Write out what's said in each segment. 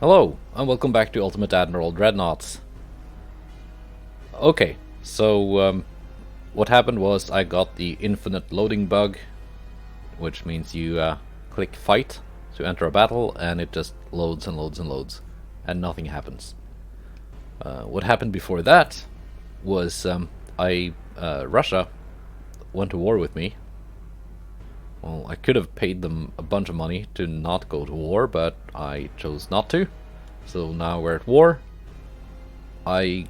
Hello, and welcome back to Ultimate Admiral Dreadnoughts. Okay, so what happened was I got the infinite loading bug, which means you click fight to enter a battle, and it just loads and loads and loads, and nothing happens. What happened before that was Russia went to war with me. Well, I could have paid them a bunch of money to not go to war, but I chose not to. So now we're at war. I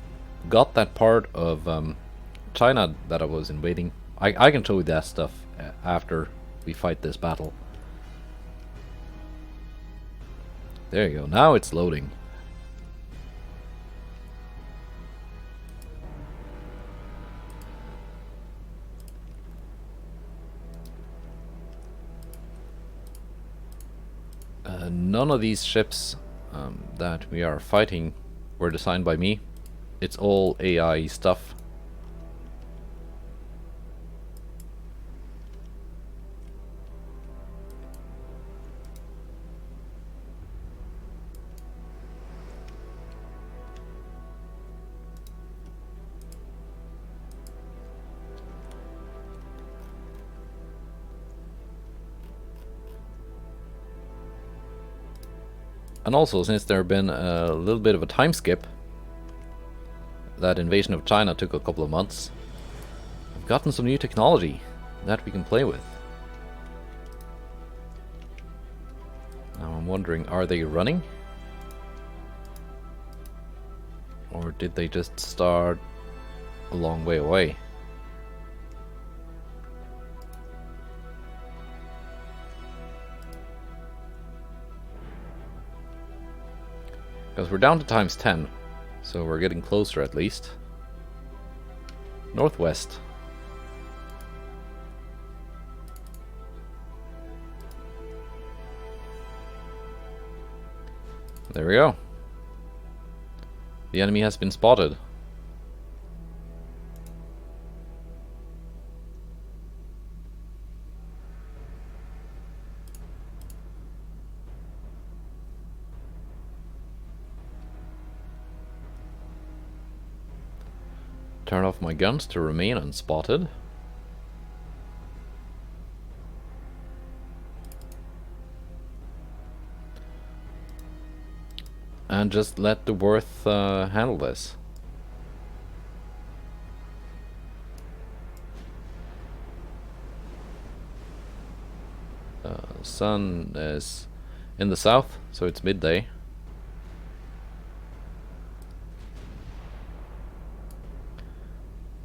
got that part of China that I was invading. I can show you that stuff after we fight this battle. There you go. Now it's loading. None of these ships that we are fighting were designed by me. It's all AI stuff. And also, since there have been a little bit of a time skip, that invasion of China took a couple of months, I've gotten some new technology that we can play with. Now I'm wondering, are they running? Or did they just start a long way away? Because we're down to times 10, so we're getting closer at least. Northwest. There we go. The enemy has been spotted. Turn off my guns to remain unspotted. And just let the Worth handle this. Sun is in the south, so it's midday.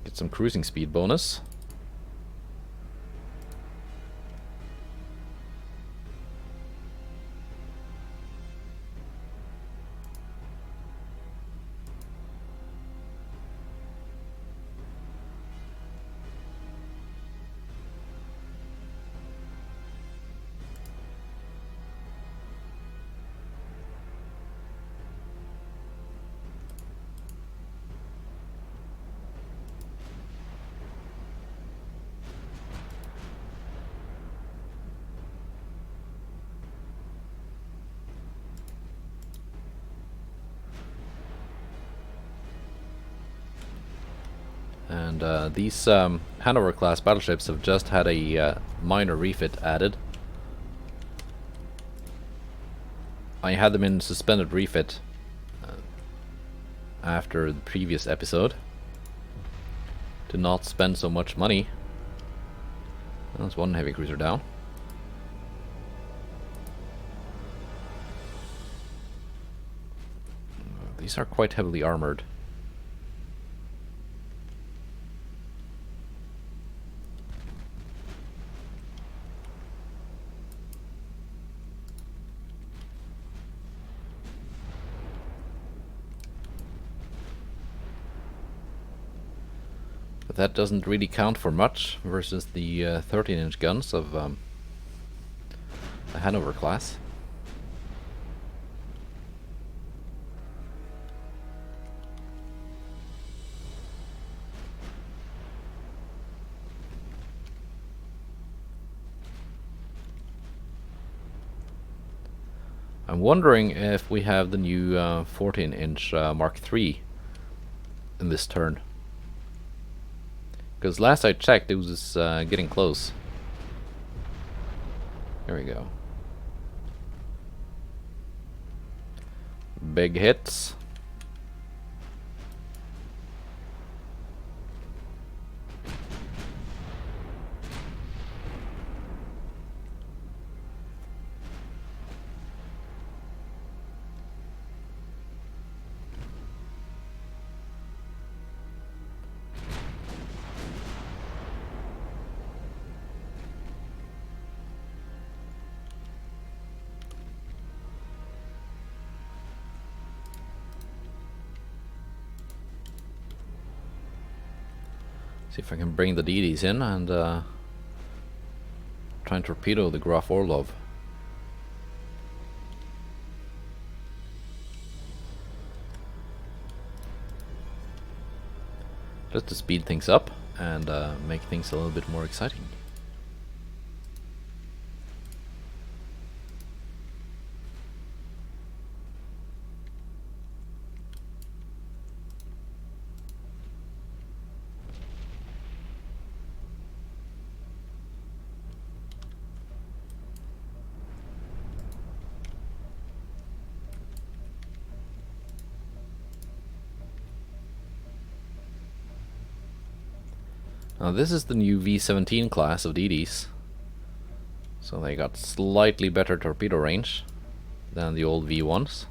Get some cruising speed bonus. And these Hanover class battleships have just had a minor refit added. I had them in suspended refit after the previous episode to not spend so much money. That's one heavy cruiser down. These are quite heavily armored. But that doesn't really count for much versus the 13-inch guns of the Hanover class. I'm wondering if we have the new 14-inch Mark III in this turn. Because last I checked, it was getting close. Here we go. Big hits. See if I can bring the DDs in and try and torpedo the Graf Orlov. Just to speed things up and make things a little bit more exciting. Now this is the new V-17 class of DDs, so they got slightly better torpedo range than the old V1s.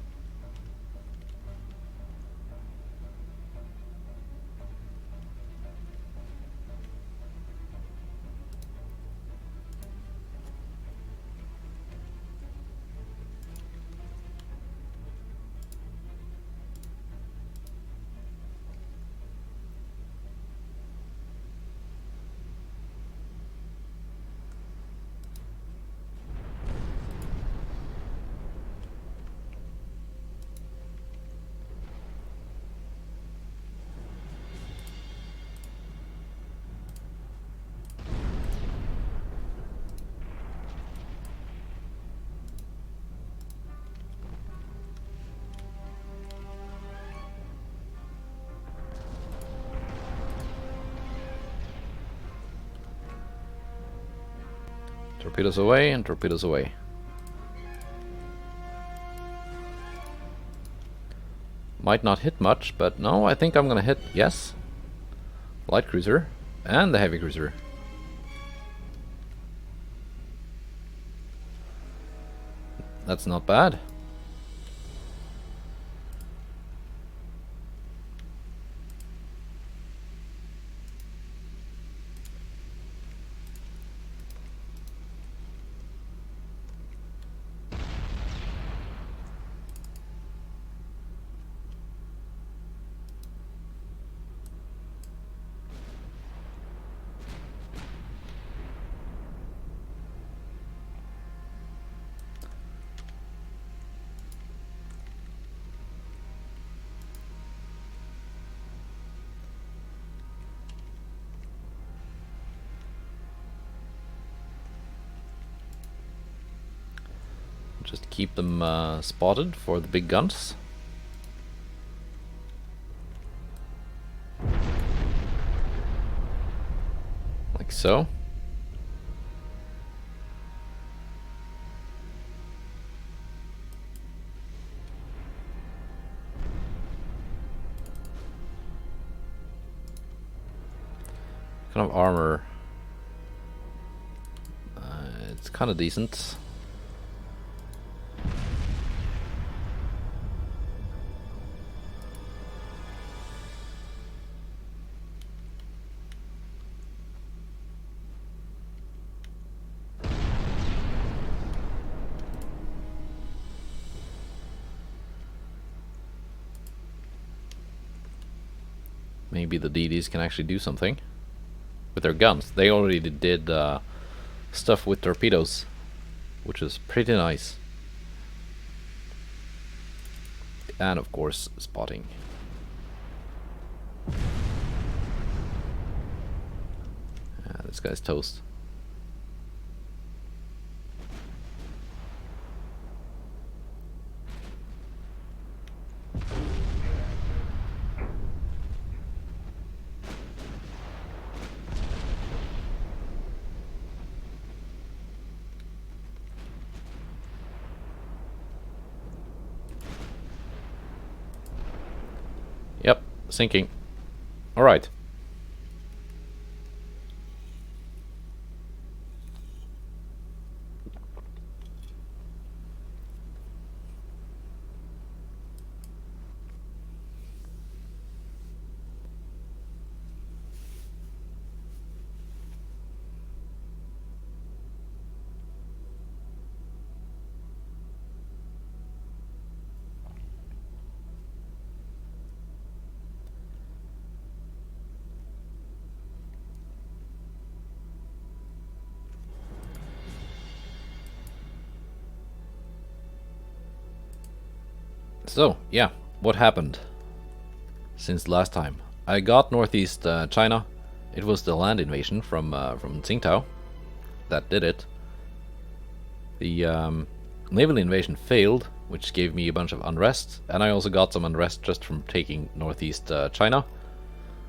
Torpedoes away and torpedoes away. Might not hit much, but no, I think I'm gonna hit, yes. Light cruiser and the heavy cruiser. That's not bad. Just keep them spotted for the big guns. Like so. Kind of armor. It's kind of decent. Maybe the DDs can actually do something with their guns. They already did stuff with torpedoes, which is pretty nice. And of course, spotting. This guy's toast. sinking. Alright. So, yeah, what happened since last time? I got northeast China. It was the land invasion from Tsingtao that did it. The naval invasion failed, which gave me a bunch of unrest, and I also got some unrest just from taking northeast China,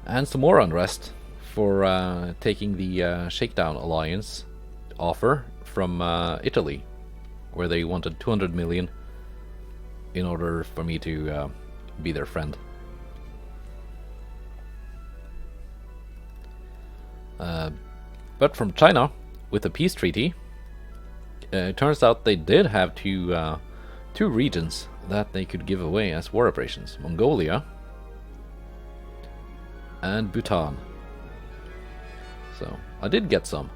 and some more unrest for taking the Shakedown Alliance offer from Italy, where they wanted 200 million in order for me to be their friend. But from China, with the peace treaty, it turns out they did have two regions that they could give away as war operations: Mongolia and Bhutan. So I did get some.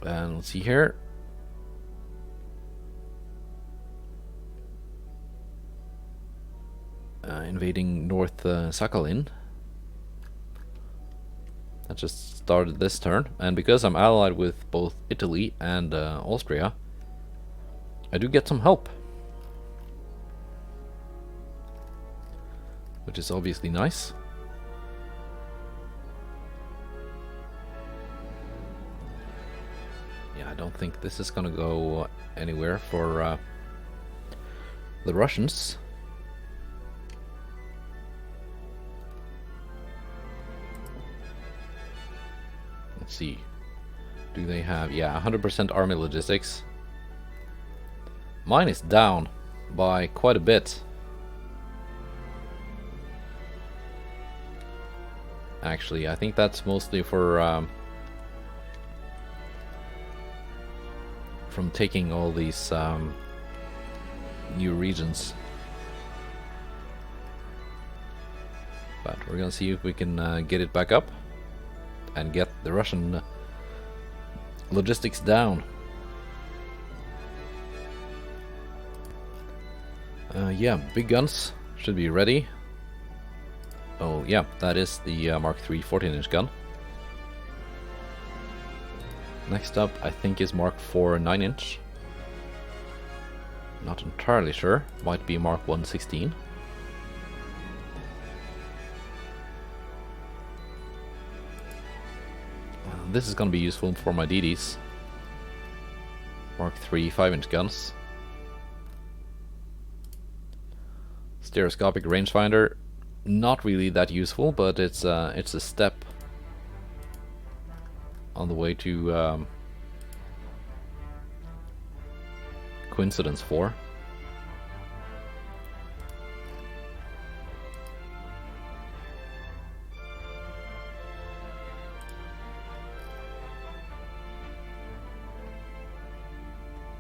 And let's see here. Invading North Sakhalin. That just started this turn, and because I'm allied with both Italy and Austria, I do get some help, which is obviously nice. Yeah, I don't think this is gonna go anywhere for the Russians. Let's see. Do they have... yeah, 100% army logistics. Mine is down by quite a bit. Actually, I think that's mostly for from taking all these new regions. But we're gonna see if we can get it back up and get the Russian logistics down. Yeah, big guns should be ready. Oh yeah, that is the Mark III 14-inch gun. Next up, I think, is Mark IV 9-inch. Not entirely sure. Might be Mark I 16. This is going to be useful for my DDs. Mark III 5-inch guns. Stereoscopic rangefinder, not really that useful, but it's a step on the way to Coincidence 4.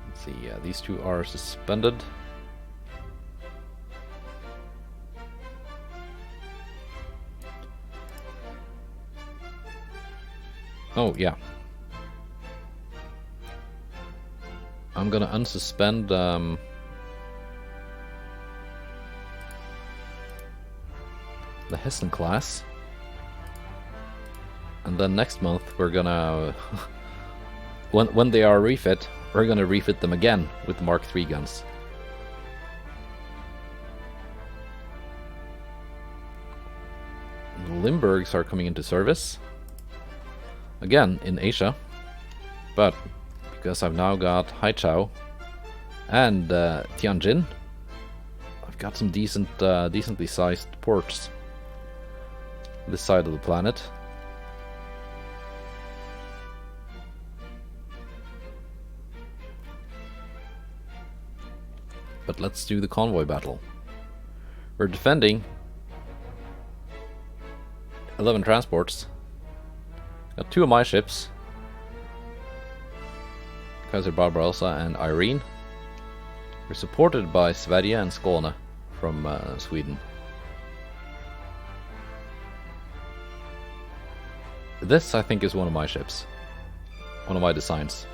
Let's see, yeah, these two are suspended. Oh, yeah. I'm gonna unsuspend the Hessen class. And then next month we're gonna... when they are refit, we're gonna refit them again with the Mark III guns. The Limburgs are coming into service. Again, in Asia. But because I've now got Haichao and Tianjin, I've got some decently sized ports this side of the planet. But let's do the convoy battle. We're defending 11 transports. Got 2 of my ships, Kaiser Barbarossa and Irene. We're supported by Sverige and Skåne from Sweden. This, I think, is one of my ships. One of my designs.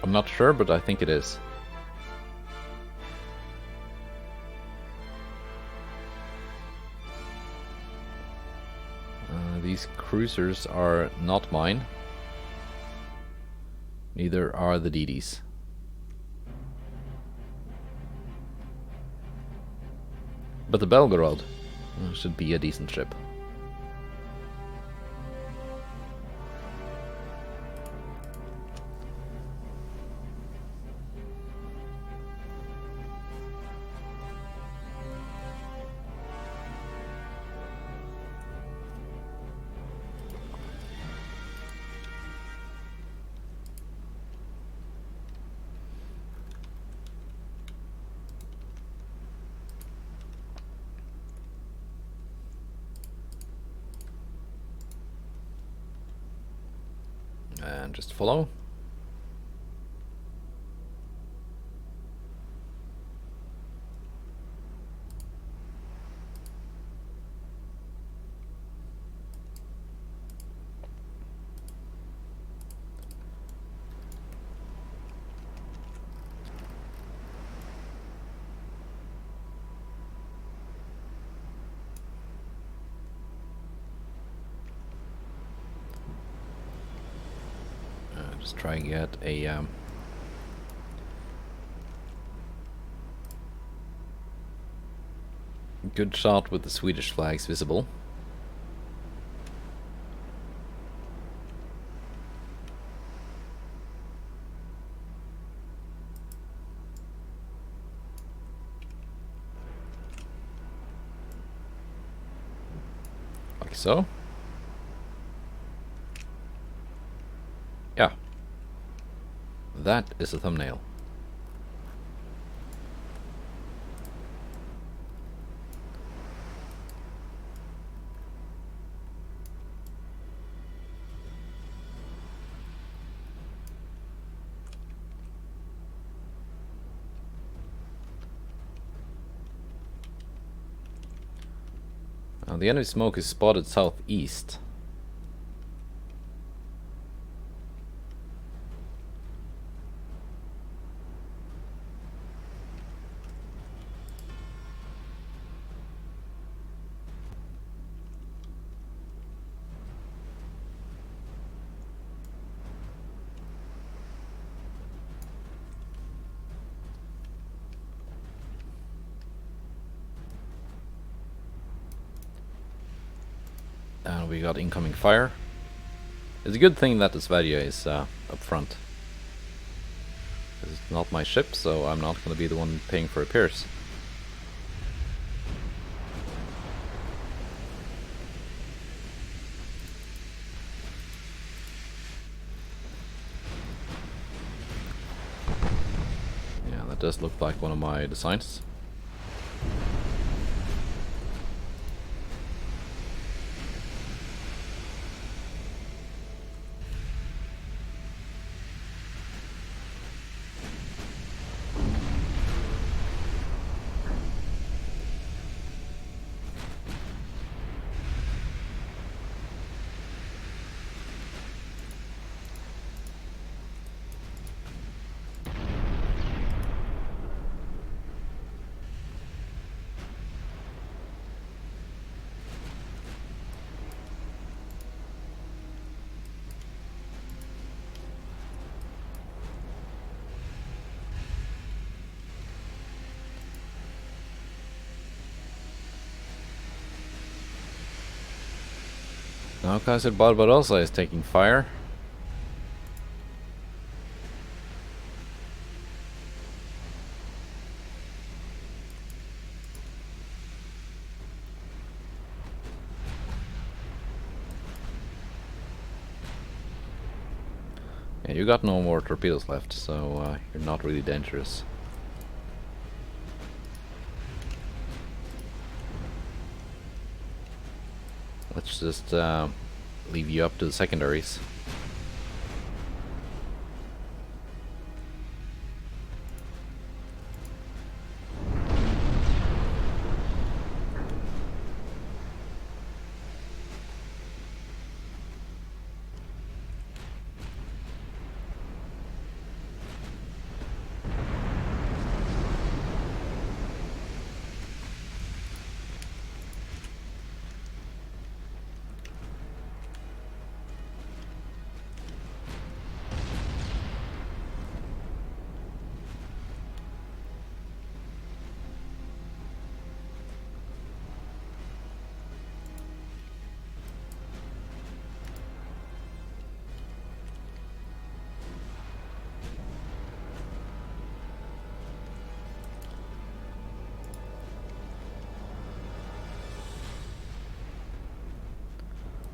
I'm not sure, but I think it is. These cruisers are not mine. Neither are the DDs. But the Belgorod should be a decent ship. And just follow. Just try and get a good shot with the Swedish flags visible. Like so. Yeah. That is a thumbnail. Now the enemy smoke is spotted southeast. And we got incoming fire. It's a good thing that the Sverige is up front. This is not my ship, so I'm not going to be the one paying for repairs. Yeah, that does look like one of my designs. Now Kaiser Barbarossa is taking fire. Yeah, you got no more torpedoes left, so you're not really dangerous. Let's just leave you up to the secondaries.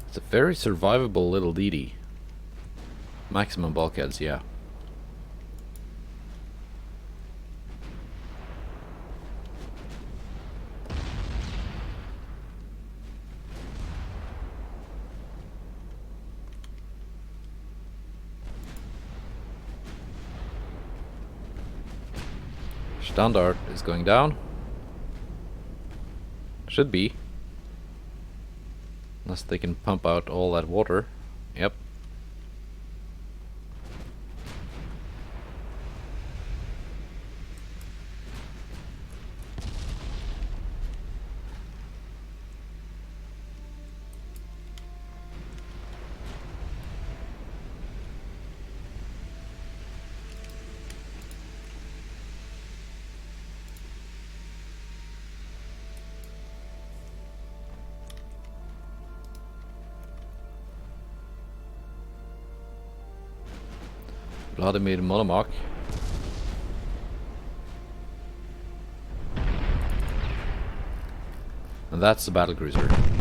It's a very survivable little DD. Maximum bulkheads, yeah. Standard is going down. Should be. Unless they can pump out all that water. Yep. Vladimir Monomark. And that's the battlecruiser.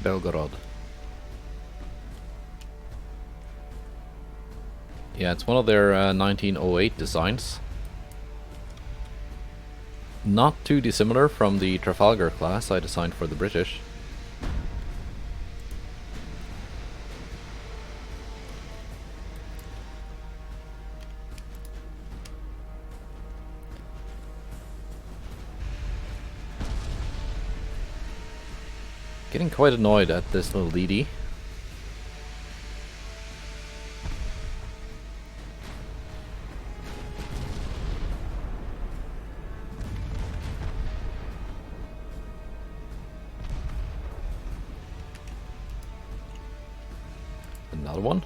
Belgorod. Yeah, it's one of their 1908 designs. Not too dissimilar from the Trafalgar class I designed for the British. Getting quite annoyed at this little DD. Another one.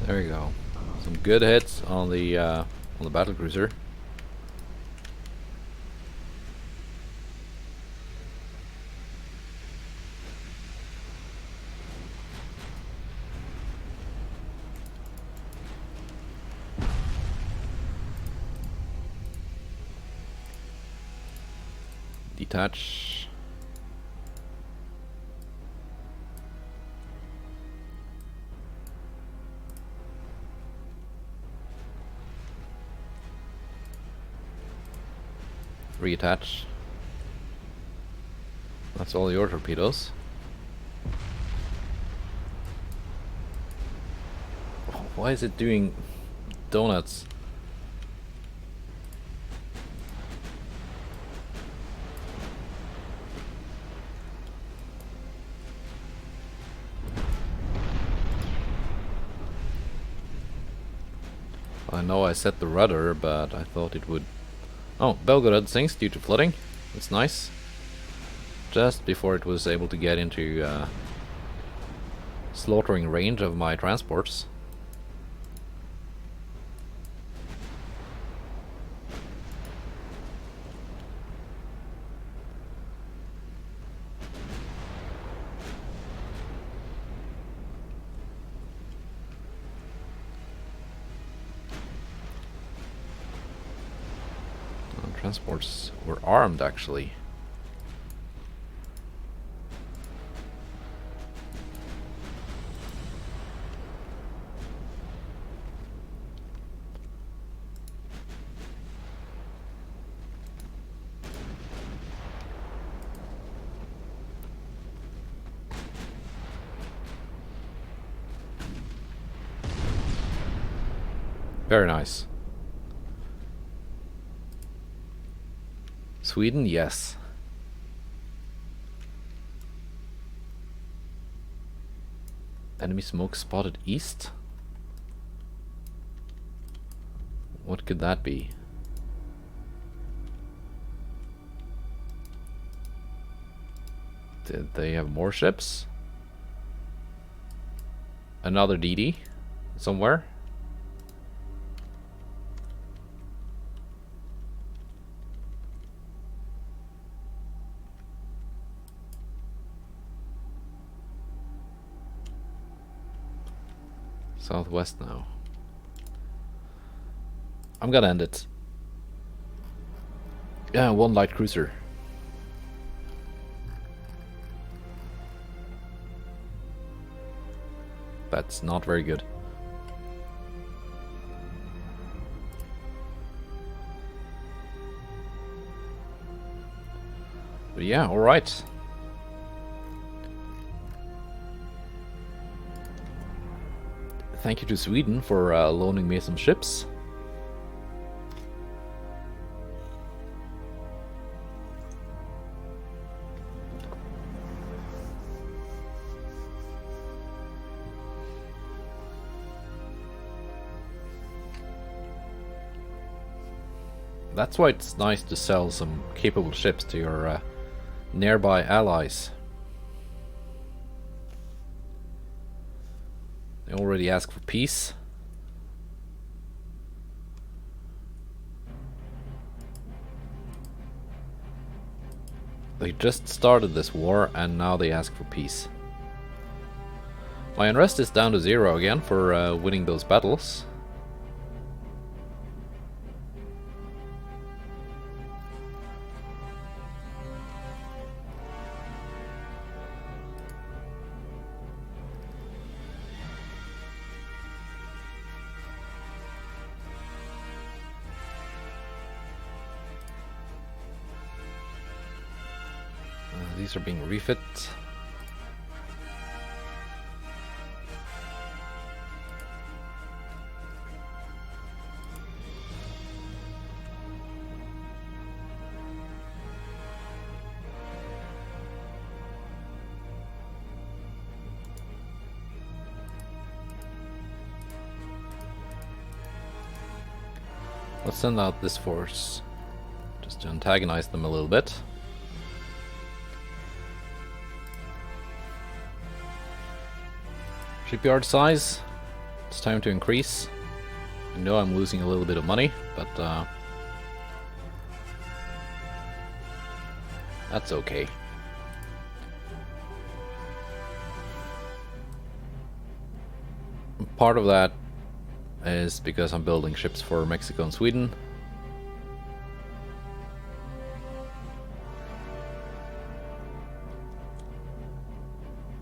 There we go. Some good hits on the battlecruiser. Detach. reattach. That's all your torpedoes. Why is it doing donuts? I know I set the rudder, but I thought it would... Oh, Belgorod sinks due to flooding. That's nice. Just before it was able to get into slaughtering range of my transports. Transports were armed, actually. Very nice. Sweden, yes. Enemy smoke spotted east? What could that be? Did they have more ships? Another DD? Somewhere? Southwest now. I'm gonna end it. Yeah, one light cruiser. That's not very good. But yeah, alright. Thank you to Sweden for loaning me some ships. That's why it's nice to sell some capable ships to your nearby allies. They already ask for peace. They just started this war and now they ask for peace. My unrest is down to 0 again for winning those battles. These are being refit. Let's send out this force just to antagonize them a little bit. Shipyard size, it's time to increase. I know I'm losing a little bit of money, but that's okay. Part of that is because I'm building ships for Mexico and Sweden.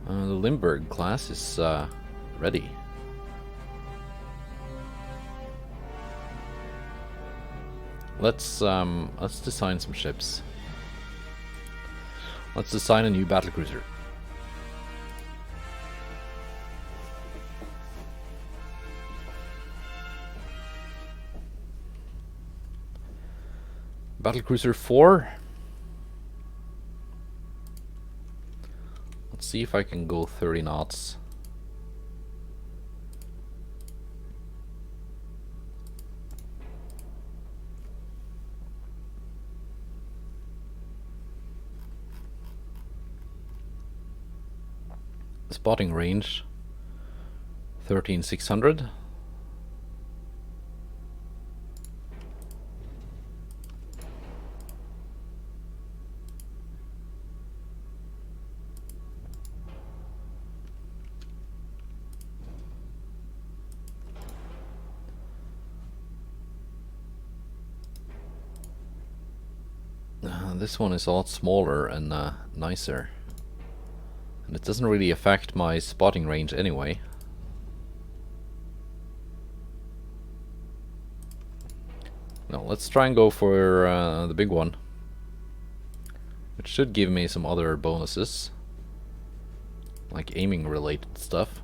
The Limburg class is ready. Let's design some ships. Let's design a new battlecruiser. Battlecruiser 4. Let's see if I can go 30 knots. Spotting range 13,600. This one is a lot smaller and nicer. And it doesn't really affect my spotting range anyway. No, let's try and go for the big one, which should give me some other bonuses, like aiming related stuff.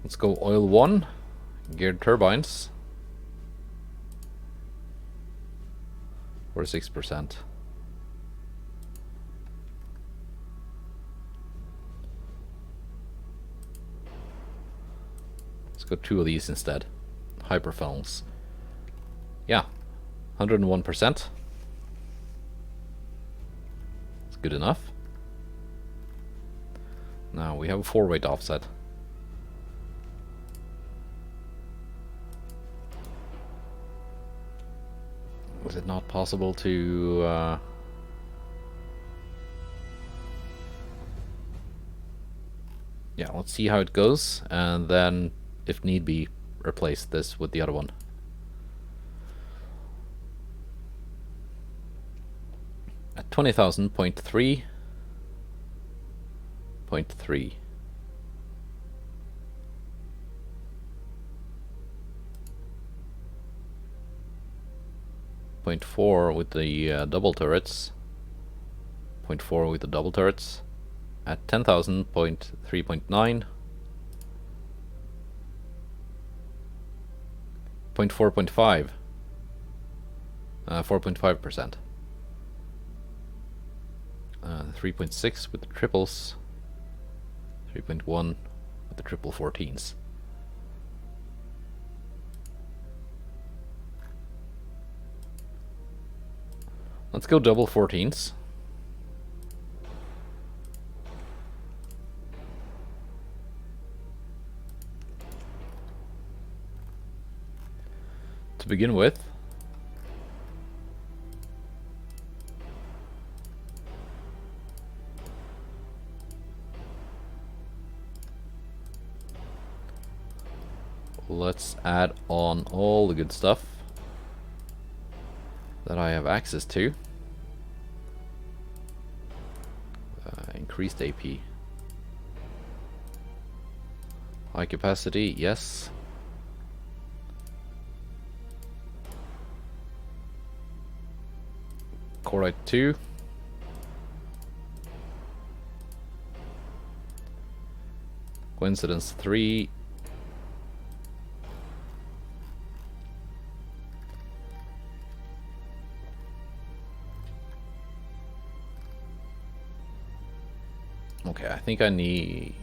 Let's go oil 1, geared turbines. 46%. Let's go 2 of these instead. Hyperfunnels. Yeah, 101%. It's good enough. Now we have a 4-weight offset. Was it not possible to yeah, let's see how it goes, and then if need be replace this with the other one. At 20,000, 0.3, 0.3. 0.4 with the double turrets. 0.4 with the double turrets. At 10,000, 3.9. 0.4, 0.5. 4.5%. 3.6 with the triples. 3.1 with the triple 14s. Let's go double 14s. To begin with. Let's add on all the good stuff that I have access to. Increased AP. High capacity, yes. Core 2. Coincidence 3. Okay, I think I need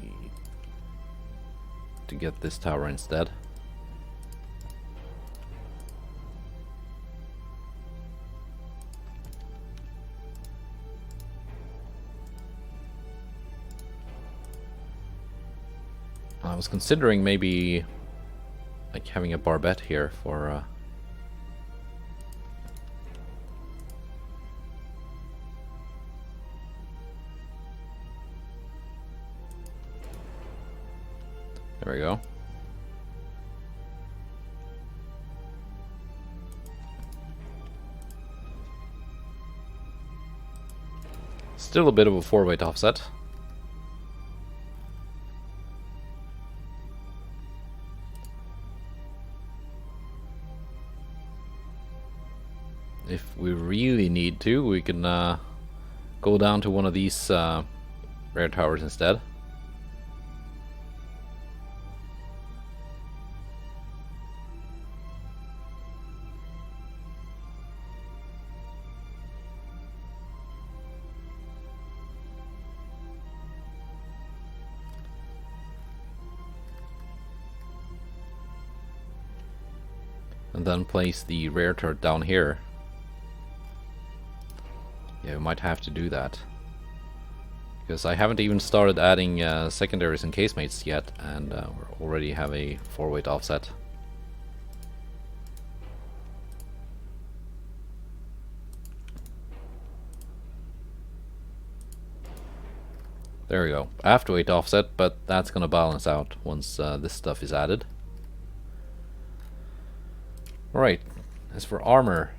to get this tower instead. I was considering maybe like having a barbette here for there we go. Still a bit of a 4-weight offset. we really need to, we can go down to one of these rear towers instead. And then place the rear turret down here. Yeah, we might have to do that. Because I haven't even started adding secondaries and casemates yet, and we already have a 4-weight offset. There we go. After-weight offset, but that's gonna balance out once this stuff is added. Right, as for armor,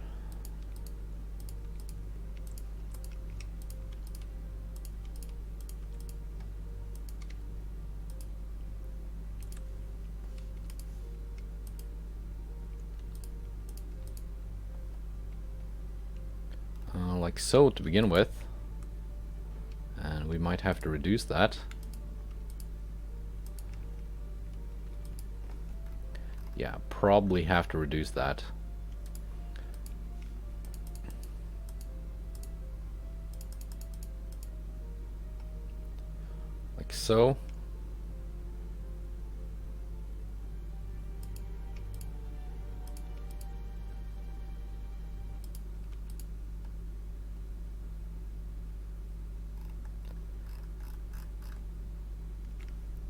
like so to begin with, and we might have to reduce that. Yeah, probably have to reduce that. Like so.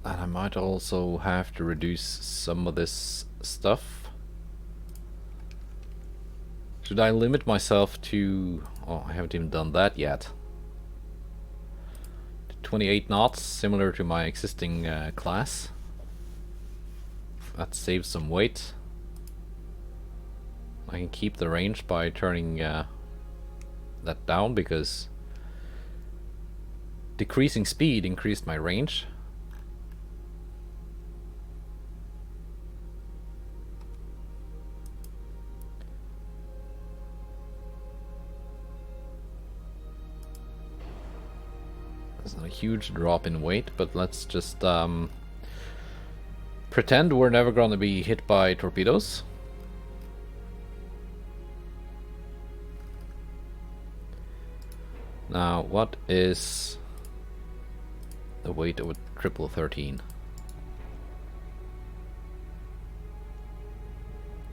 And I might also have to reduce some of this stuff. Should I limit myself to... oh, I haven't even done that yet. 28 knots, similar to my existing class. That saves some weight. I can keep the range by turning that down, because decreasing speed increased my range. It's not a huge drop in weight, but let's just pretend we're never going to be hit by torpedoes. Now, what is the weight of a 1313?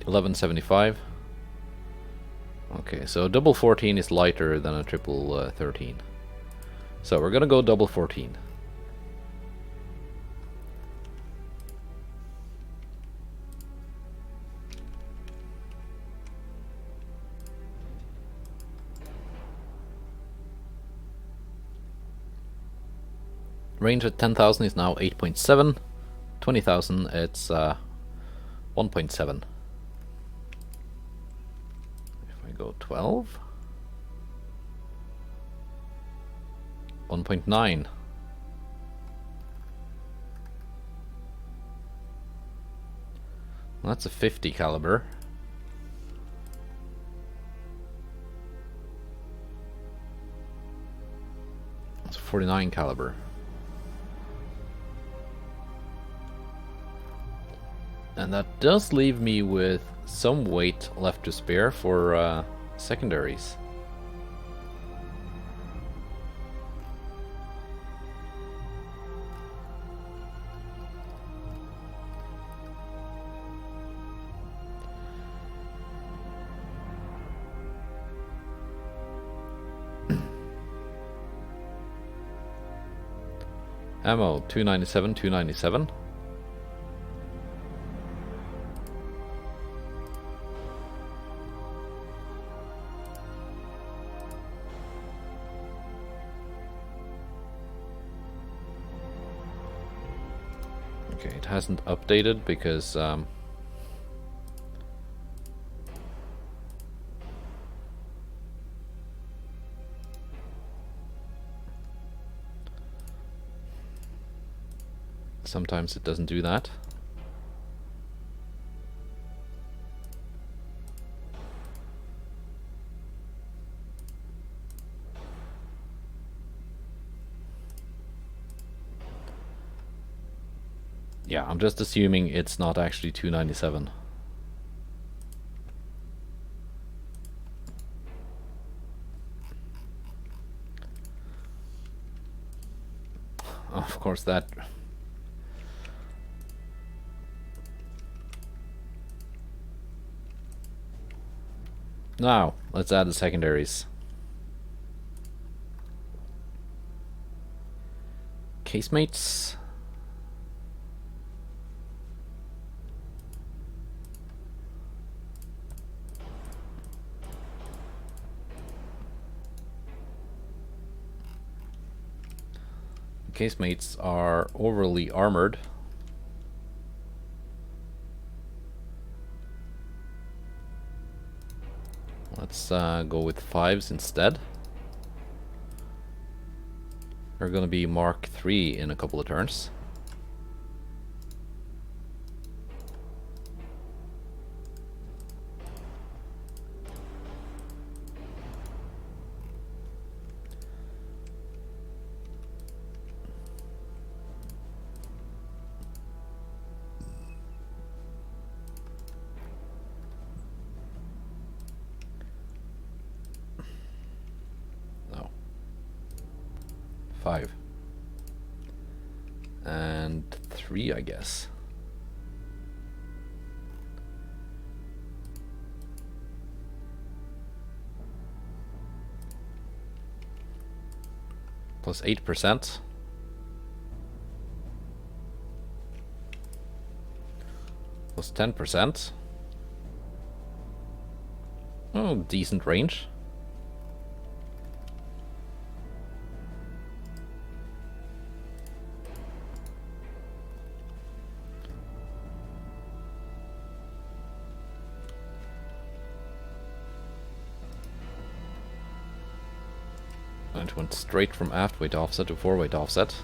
1175. Okay, so double 14 is lighter than a 1313. So we're gonna go double 14. Range at 10,000 is now 8.7. 20,000 it's 1.7. If we go 12. 1.9. That's a 50 caliber. That's a 49 caliber. And that does leave me with some weight left to spare for secondaries. Ammo, 297, 297. Okay, it hasn't updated because sometimes it doesn't do that. Yeah, I'm just assuming it's not actually 297. Of course that... Now, let's add the secondaries. Casemates. Casemates are overly armored. Let's go with 5s instead. They're gonna be Mark III in a couple of turns. No. 5. And 3, I guess. Plus 8%. Plus 10%. Oh, decent range. And it went straight from aft weight offset to forward offset.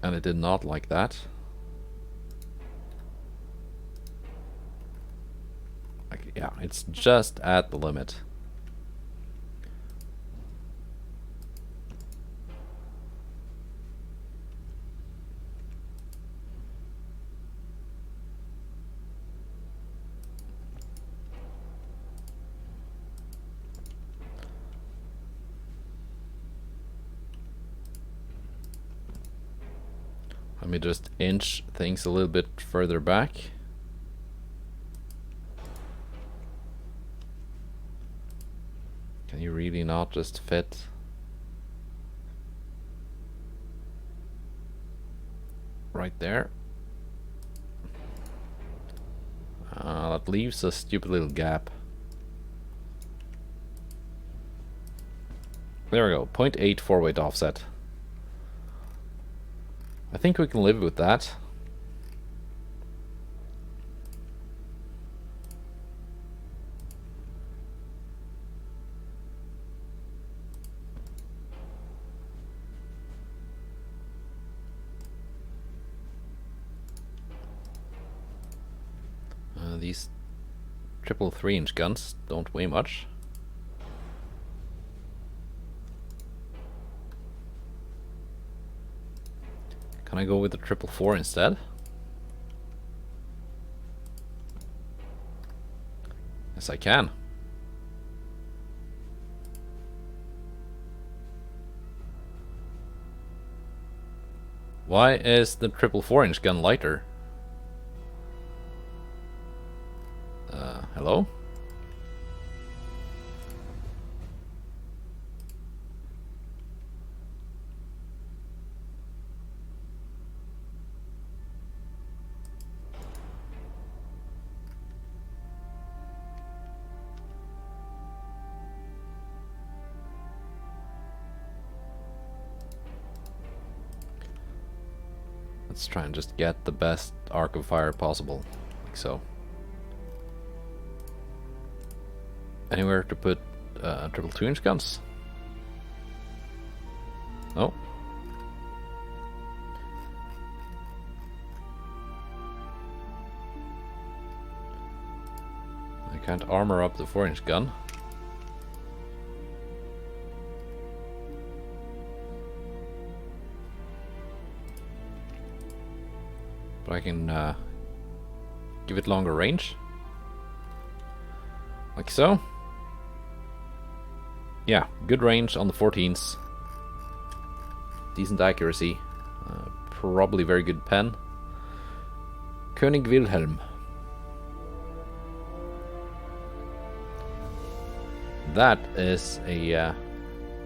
And it did not like that. Like, yeah, it's just at the limit. Let me just inch things a little bit further back. Can you really not just fit? Right there. That leaves a stupid little gap. There we go, 0.8 forward offset. I think we can live with that. These triple 3-inch guns don't weigh much. Can I go with the triple 4 instead? Yes, I can. Why is the triple 4-inch gun lighter? Hello? Let's try and just get the best arc of fire possible, like so. Anywhere to put triple 2-inch guns? No. Can't armor up the 4-inch gun. But I can give it longer range. Like so. Yeah, good range on the 14s. Decent accuracy. Probably very good pen. König Wilhelm. That is a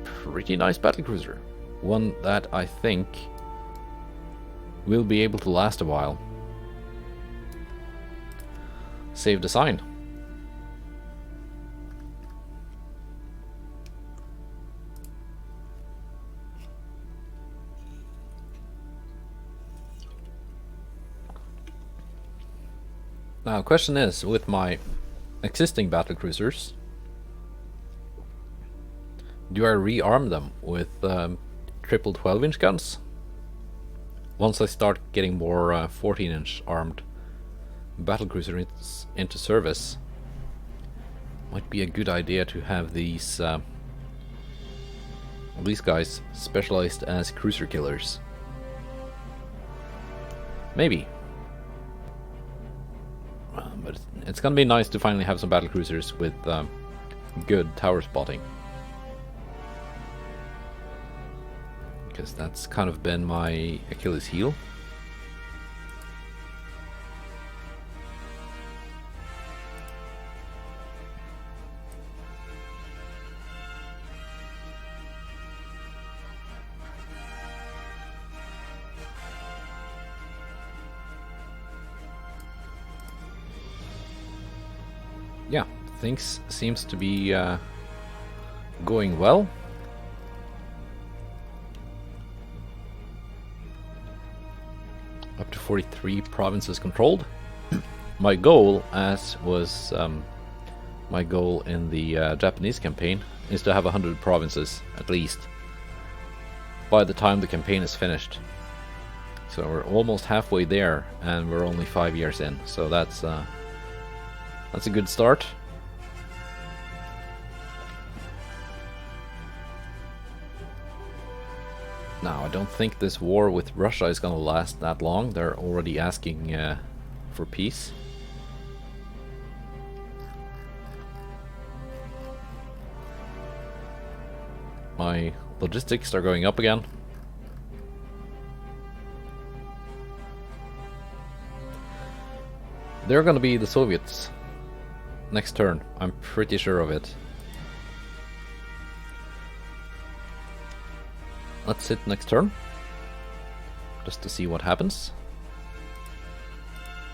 pretty nice battlecruiser. One that I think will be able to last a while. Save design. Now, the question is, with my existing battlecruisers, do I rearm them with triple 12-inch guns? Once I start getting more 14-inch armed battlecruisers into service, might be a good idea to have these guys specialized as cruiser killers. Maybe. But it's gonna be nice to finally have some battlecruisers with good tower spotting. Because that's kind of been my Achilles heel. Yeah, things seems to be going well. Up to 43 provinces controlled. My goal, as was my goal in the Japanese campaign, is to have 100 provinces at least by the time the campaign is finished. So we're almost halfway there, and we're only 5 years in. So that's a good start. Now, I don't think this war with Russia is gonna last that long. They're already asking for peace. My logistics are going up again. They're gonna be the Soviets next turn, I'm pretty sure of it. Let's hit next turn, just to see what happens.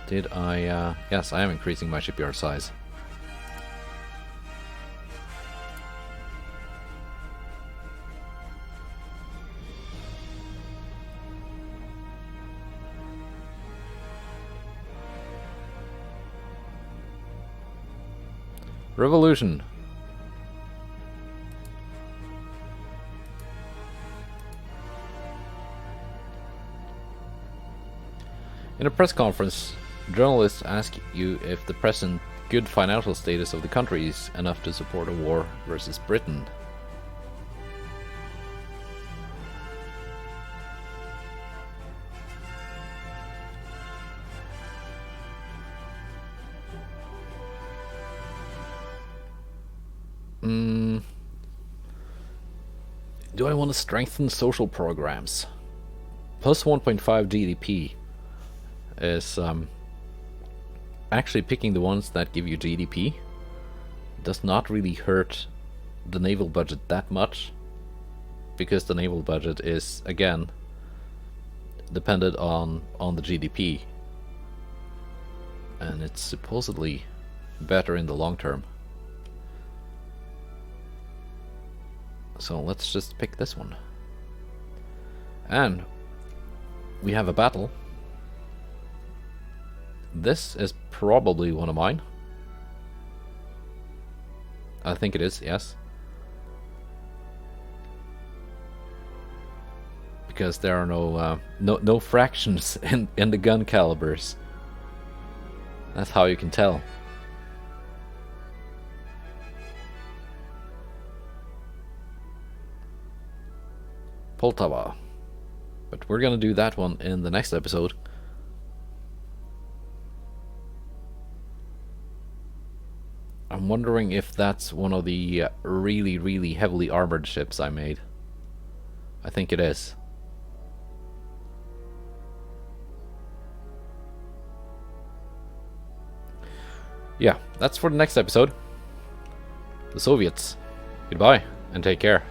Did I... yes, I am increasing my shipyard size. Revolution. In a press conference, journalists ask you if the present good financial status of the country is enough to support a war versus Britain. Do I want to strengthen social programs? Plus 1.5 GDP is actually picking the ones that give you GDP. Does not really hurt the naval budget that much, because the naval budget is, again, dependent on the GDP, and it's supposedly better in the long term. So let's just pick this one. And we have a battle. This is probably one of mine. I think it is, yes. Because there are no fractions in the gun calibers. That's how you can tell. Poltava. But we're gonna do that one in the next episode. I'm wondering if that's one of the really, really heavily armored ships I made. I think it is. Yeah, that's for the next episode. The Soviets. Goodbye, and take care.